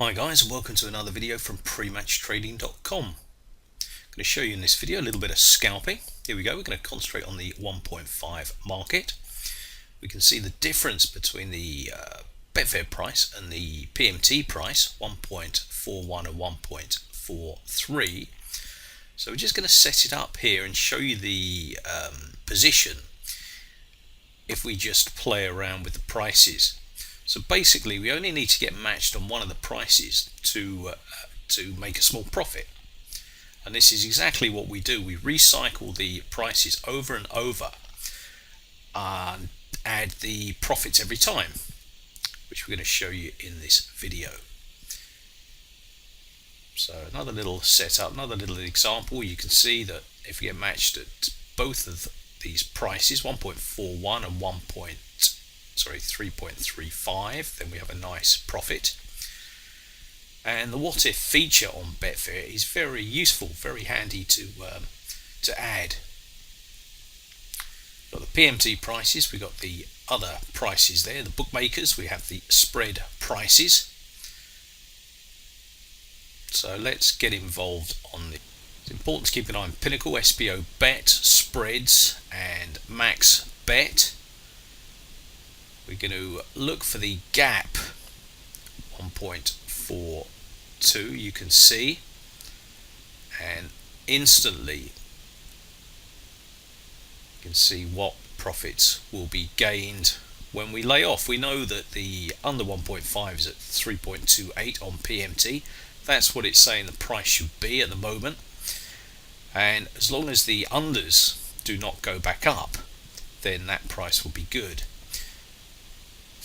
Hi guys, and welcome to another video from prematchtrading.com. I'm going to show you in this video a little bit of scalping. Here we go, we're going to concentrate on the 1.5 market. We can see the difference between the Betfair price and the PMT price, 1.41 and 1.43. So we're just going to set it up here and show you the position if we just play around with the prices. So basically, we only need to get matched on one of the prices to make a small profit. And this is exactly what we do. We recycle the prices over and over and add the profits every time, which we're going to show you in this video. So another little setup, another little example. You can see that if we get matched at both of these prices, 1.41 and 3.35, then we have a nice profit. And the what if feature on Betfair is very useful, very handy to add. Got the PMT prices, we got the other prices there, the bookmakers, we have the spread prices. So let's get involved on the. It's important to keep an eye on Pinnacle, SBO bet, spreads, and max bet. We're going to look for the gap 1.42, you can see, and instantly you can see what profits will be gained when we lay off. We know that the under 1.5 is at 3.28 on PMT. That's what it's saying the price should be at the moment, and as long as the unders do not go back up, then that price will be good.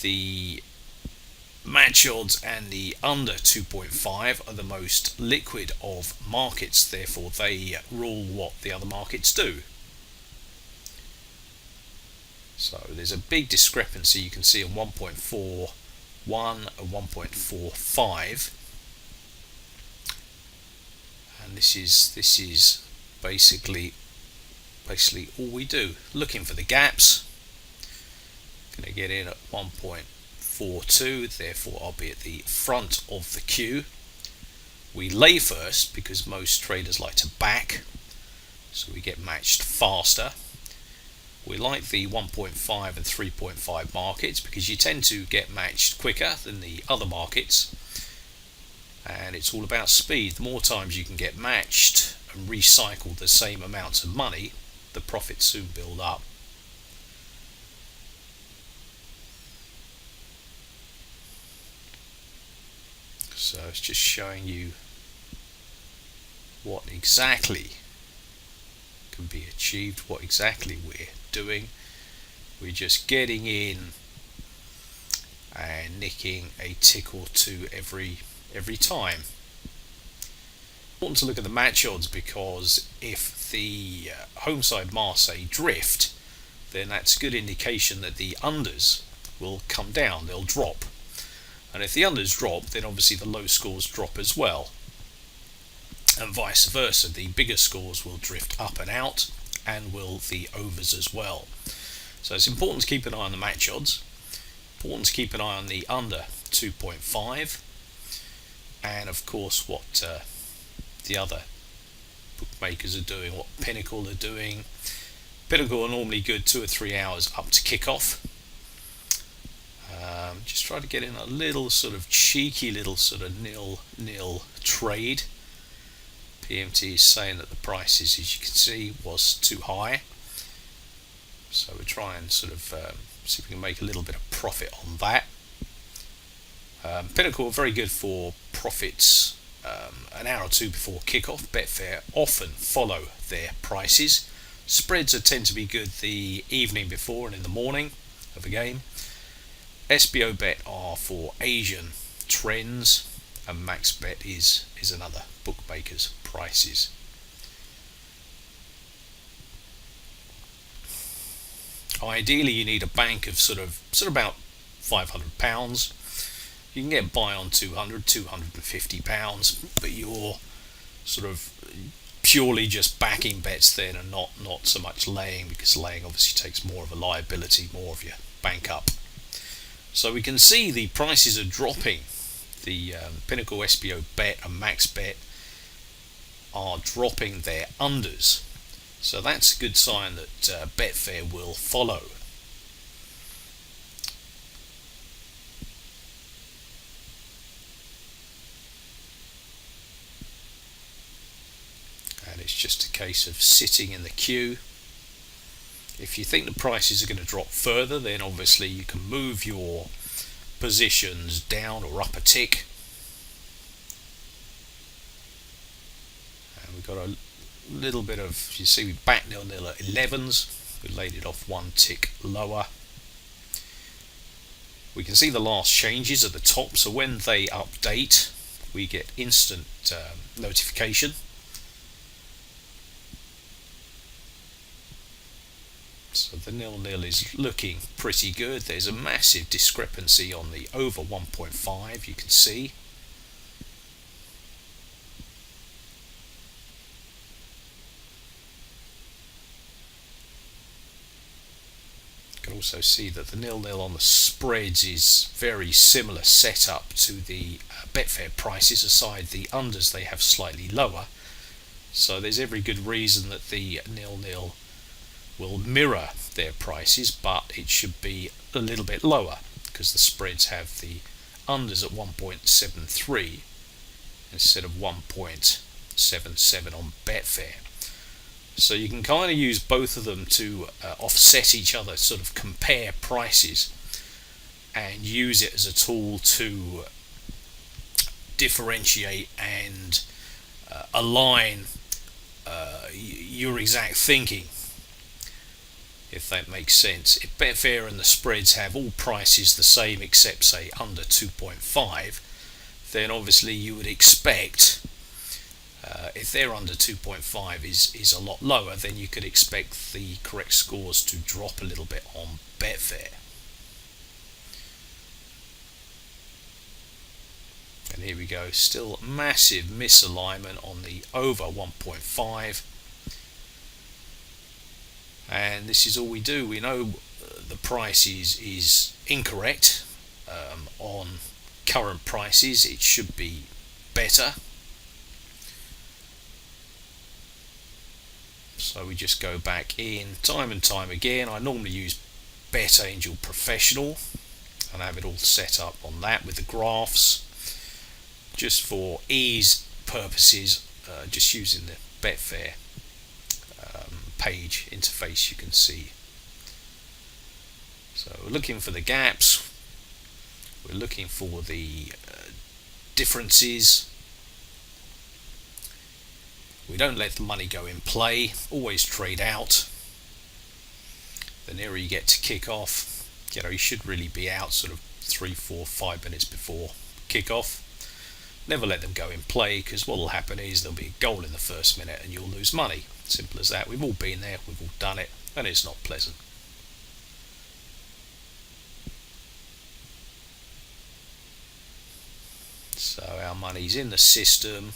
The match odds and the under 2.5 are the most liquid of markets, therefore they rule what the other markets do. So there's a big discrepancy you can see on 1.41 and 1.45, and this is basically all we do, looking for the gaps. Going to get in at 1.42, therefore I'll be at the front of the queue. We lay first because most traders like to back, so we get matched faster. We like the 1.5 and 3.5 markets because you tend to get matched quicker than the other markets, and it's all about speed. The more times you can get matched and recycle the same amounts of money, the profits soon build up. So it's just showing you what exactly can be achieved, what exactly we're doing. We're just getting in and nicking a tick or two every time. Important to look at the match odds, because if the home side Marseille drift, then that's a good indication that the unders will come down, they'll drop. And if the unders drop, then obviously the low scores drop as well. And vice versa, the bigger scores will drift up and out, and will the overs as well. So it's important to keep an eye on the match odds. Important to keep an eye on the under 2.5. And of course what the other bookmakers are doing, what Pinnacle are doing. Pinnacle are normally good 2 or 3 hours up to kickoff. Just try to get in a little sort of cheeky little sort of nil trade. PMT is saying that the prices, as you can see, was too high, so we're trying sort of see if we can make a little bit of profit on that. Pinnacle are very good for profits an hour or two before kickoff. Betfair often follow their prices. Spreads tend to be good the evening before and in the morning of a game. SBO bet are for Asian trends, and max bet is another bookmaker's prices. Ideally you need a bank of sort of about £500. You can get by on £250, but you're sort of purely just backing bets then, and not so much laying, because laying obviously takes more of a liability, more of your bank up. So we can see the prices are dropping the Pinnacle, SBO Bet and Max Bet are dropping their unders. So that's a good sign that Betfair will follow. And it's just a case of sitting in the queue. If you think the prices are going to drop further, then obviously you can move your positions down or up a tick. And we've got a little bit of, you see, we back 0-0 at 11s. We laid it off one tick lower. We can see the last changes at the top, so when they update, we get instant notification. So the 0-0 is looking pretty good. There's a massive discrepancy on the over 1.5, you can see. You can also see that the 0-0 on the spreads is very similar setup to the Betfair prices, aside the unders they have slightly lower. So there's every good reason that the 0-0 will mirror their prices, but it should be a little bit lower because the spreads have the unders at 1.73 instead of 1.77 on Betfair. So you can kind of use both of them to offset each other, sort of compare prices and use it as a tool to differentiate and align your exact thinking, if that makes sense. If Betfair and the spreads have all prices the same except say under 2.5, then obviously you would expect if they're under 2.5 is a lot lower, then you could expect the correct scores to drop a little bit on Betfair. And here we go, still massive misalignment on the over 1.5. And this is all we do. We know the price is incorrect on current prices. It should be better. So we just go back in time and time again. I normally use BetAngel Professional and have it all set up on that with the graphs. Just for ease purposes, just using the Betfair page interface, you can see. So we're looking for the gaps, we're looking for the differences. We don't let the money go in play, always trade out. The nearer you get to kick off, you should really be out sort of 3, 4, 5 minutes before kick off. Never let them go in play, because what will happen is there'll be a goal in the first minute and you'll lose money. Simple as that. We've all been there, we've all done it, and it's not pleasant. So our money's in the system.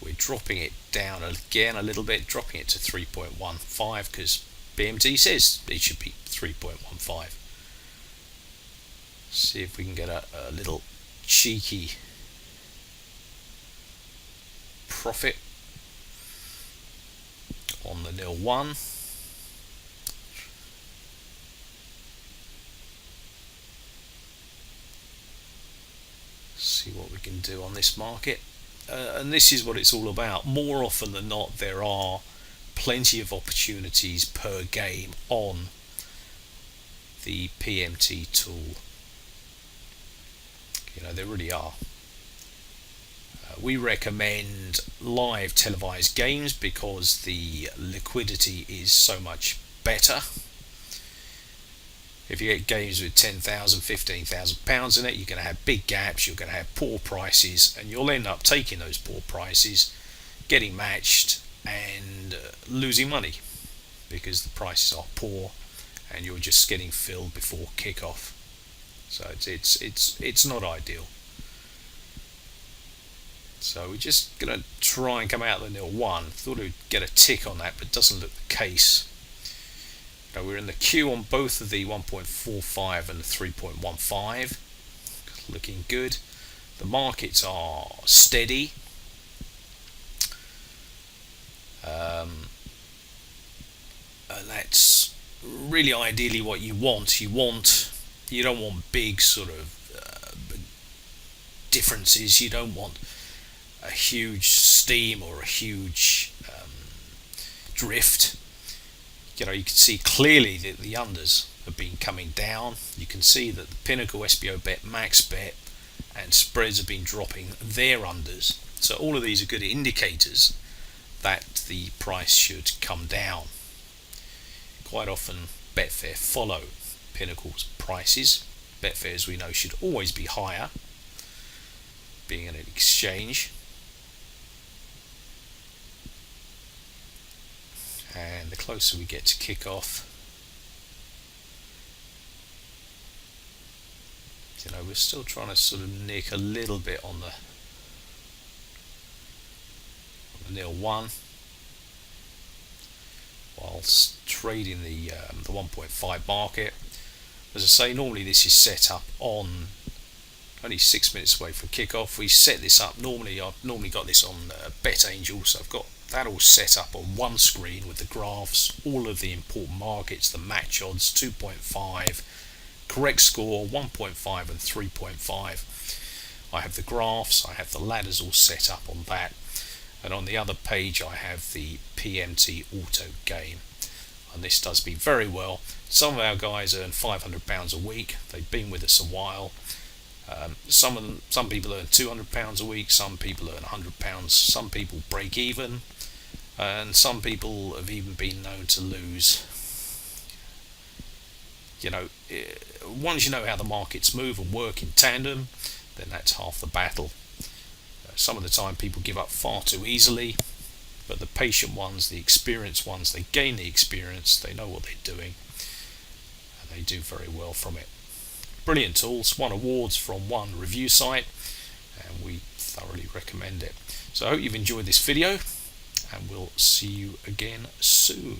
We're dropping it down again a little bit, dropping it to 3.15 because BMT says it should be 3.15. See if we can get a little cheeky profit on the 0-1. See what we can do on this market. And this is what it's all about. More often than not, there are plenty of opportunities per game on the PMT tool. There really are. We recommend live televised games because the liquidity is so much better. If you get games with £10,000, £15,000 in it, you're going to have big gaps, you're going to have poor prices, and you'll end up taking those poor prices, getting matched, and losing money because the prices are poor and you're just getting filled before kick-off. So it's not ideal. So we're just going to try and come out of the 0-1. Thought we'd get a tick on that, but it doesn't look the case. We're in the queue on both of the 1.45 and the 3.15. Looking good. The markets are steady. That's really ideally what you want. You don't want big sort of differences. You don't want a huge steam or a huge drift. You can see clearly that the unders have been coming down. You can see that the Pinnacle, SBO Bet, Max Bet and spreads have been dropping their unders. So all of these are good indicators that the price should come down. Quite often Betfair follow Pinnacle's prices. Betfair, as we know, should always be higher, being an exchange. And the closer we get to kick off, we're still trying to sort of nick a little bit on the 0-1, whilst trading the 1.5 market. As I say, normally this is set up on only 6 minutes away from kickoff. We set this up I've normally got this on BetAngel, so I've got that all set up on one screen with the graphs, all of the important markets, the match odds, 2.5, correct score, 1.5 and 3.5. I have the graphs, I have the ladders all set up on that, and on the other page I have the PMT auto game, and this does me very well. Some of our guys earn £500 a week. They've been with us a while. Some people earn £200 a week, some people earn £100, some people break even, and some people have even been known to lose. Once you know how the markets move and work in tandem, then that's half the battle. Some of the time people give up far too easily, but the patient ones, the experienced ones, they gain the experience, they know what they're doing, and they do very well from it. Brilliant tools, won awards from one review site, and we thoroughly recommend it. So I hope you've enjoyed this video, and we'll see you again soon.